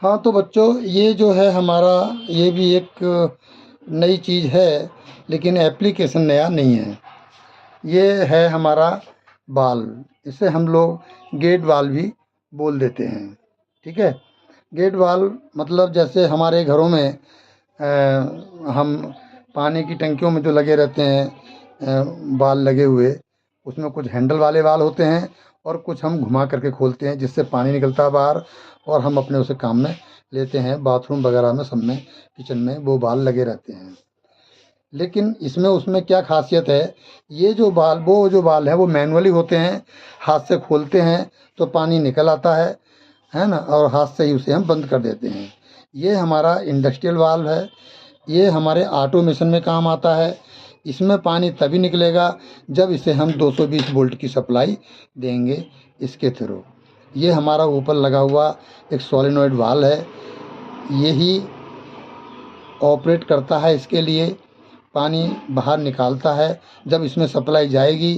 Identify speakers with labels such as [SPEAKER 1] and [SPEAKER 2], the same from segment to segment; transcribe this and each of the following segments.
[SPEAKER 1] हाँ, तो बच्चों ये जो है हमारा, ये भी एक नई चीज़ है, लेकिन एप्लीकेशन नया नहीं है। ये है हमारा वाल्व। इसे हम लोग गेट वाल्व भी बोल देते हैं। ठीक है। गेट वाल्व मतलब जैसे हमारे घरों में हम पानी की टंकियों में जो लगे रहते हैं वाल्व लगे हुए, उसमें कुछ हैंडल वाले वाल्व होते हैं और कुछ हम घुमा करके खोलते हैं जिससे पानी निकलता है बाहर, और हम अपने उसे काम में लेते हैं। बाथरूम वगैरह में, सब में, किचन में वो वाल्व लगे रहते हैं। लेकिन इसमें उसमें क्या खासियत है, ये जो वाल्व है वो मैनुअली होते हैं। हाथ से खोलते हैं तो पानी निकल आता है ना, और हाथ से ही उसे हम बंद कर देते हैं। ये हमारा इंडस्ट्रियल वाल्व है। ये हमारे ऑटोमेशन में काम आता है। इसमें पानी तभी निकलेगा जब इसे हम 220 वोल्ट की सप्लाई देंगे इसके थ्रू। ये हमारा ऊपर लगा हुआ एक सोलेनॉइड वाल्व है, यही ऑपरेट करता है। इसके लिए पानी बाहर निकालता है। जब इसमें सप्लाई जाएगी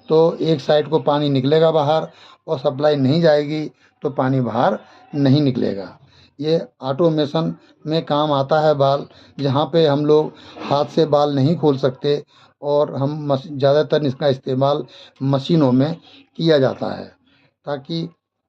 [SPEAKER 1] तो एक साइड को पानी निकलेगा बाहर, और सप्लाई नहीं जाएगी तो पानी बाहर नहीं निकलेगा। ये ऑटोमेशन में काम आता है बाल, जहाँ पे हम लोग हाथ से बाल नहीं खोल सकते, और हम ज़्यादातर इसका इस्तेमाल मशीनों में किया जाता है, ताकि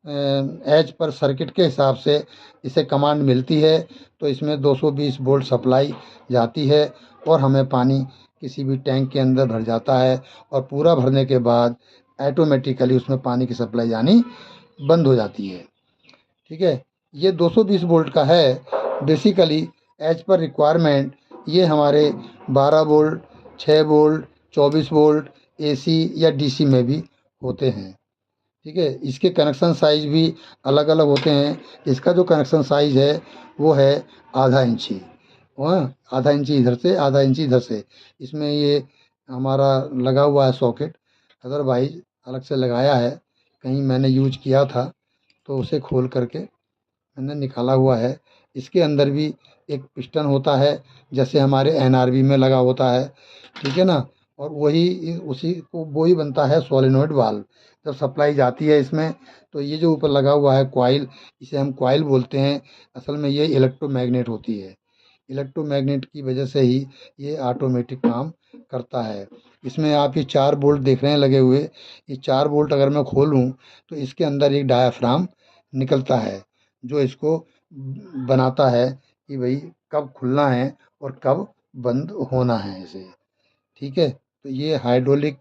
[SPEAKER 1] एज पर सर्किट के हिसाब से इसे कमांड मिलती है तो इसमें 220 वोल्ट सप्लाई जाती है, और हमें पानी किसी भी टैंक के अंदर भर जाता है, और पूरा भरने के बाद ऑटोमेटिकली उसमें पानी की सप्लाई जानी बंद हो जाती है। ठीक है। ये 220 वोल्ट का है बेसिकली, एज पर रिक्वायरमेंट। ये हमारे 12 वोल्ट, 6 वोल्ट, 24 वोल्ट एसी या डीसी में भी होते हैं। ठीक है। इसके कनेक्शन साइज भी अलग अलग होते हैं। इसका जो कनेक्शन साइज है वो है आधा इंची, वह आधा इंची इधर से, आधा इंची इधर से। इसमें ये हमारा लगा हुआ है सॉकेट, अदरवाइज अलग से लगाया है। कहीं मैंने यूज किया था तो उसे खोल करके मैंने निकाला हुआ है। इसके अंदर भी एक पिस्टन होता है, जैसे हमारे एनआरबी में लगा होता है। ठीक है ना। और उसी को वही बनता है सोलेनॉइड वाल्व। जब सप्लाई जाती है इसमें, तो ये जो ऊपर लगा हुआ है कॉइल, इसे हम कॉइल बोलते हैं। असल में ये इलेक्ट्रोमैग्नेट होती है। इलेक्ट्रोमैग्नेट की वजह से ही ये ऑटोमेटिक काम करता है। इसमें आप ये 4 बोल्ट देख रहे हैं लगे हुए, ये 4 बोल्ट अगर मैं खोलूँ तो इसके अंदर एक डायाफ्राम निकलता है, जो इसको बनाता है कि भाई कब खुलना है और कब बंद होना है इसे। ठीक है। तो ये हाइड्रोलिक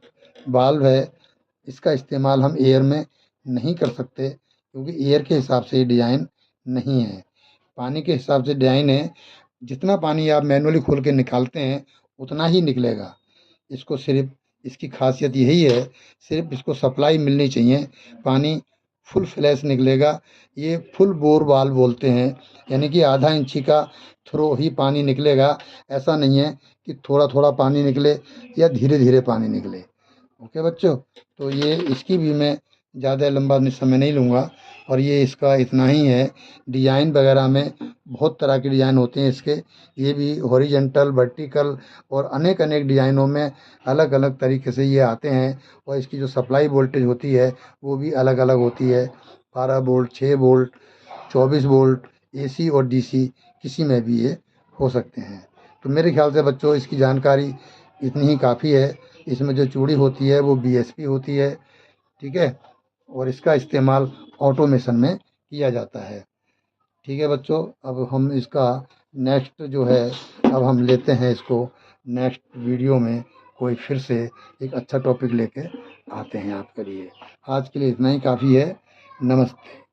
[SPEAKER 1] वाल्व है। इसका इस्तेमाल हम एयर में नहीं कर सकते, क्योंकि एयर के हिसाब से ये डिज़ाइन नहीं है, पानी के हिसाब से डिज़ाइन है। जितना पानी आप मैनुअली खोल के निकालते हैं उतना ही निकलेगा। इसको सिर्फ, इसकी खासियत यही है, सिर्फ इसको सप्लाई मिलनी चाहिए, पानी फुल फ्लैश निकलेगा। ये फुल बोर वाल्व बोलते हैं, यानी कि आधा इंची का थ्रो ही पानी निकलेगा। ऐसा नहीं है कि थोड़ा थोड़ा पानी निकले या धीरे धीरे पानी निकले। ओके बच्चों, तो ये इसकी भी मैं ज़्यादा लंबा समय नहीं लूँगा, और ये इसका इतना ही है। डिज़ाइन वगैरह में बहुत तरह के डिज़ाइन होते हैं इसके। ये भी हॉरिजॉन्टल, वर्टिकल और अनेक अनेक डिज़ाइनों में अलग अलग तरीके से ये आते हैं। और इसकी जो सप्लाई वोल्टेज होती है वो भी अलग अलग होती है, 12 वोल्ट, 6 वोल्ट, 24 वोल्ट, एसी और डीसी किसी में भी ये हो सकते हैं। तो मेरे ख्याल से बच्चों इसकी जानकारी इतनी ही काफ़ी है। इसमें जो चूड़ी होती है वो बीएसपी होती है। ठीक है। और इसका इस्तेमाल ऑटोमेशन में किया जाता है। ठीक है बच्चों, अब हम इसका नेक्स्ट जो है, अब हम लेते हैं इसको नेक्स्ट वीडियो में, कोई फिर से एक अच्छा टॉपिक लेके आते हैं आपके लिए। आज के लिए इतना ही काफ़ी है। नमस्ते।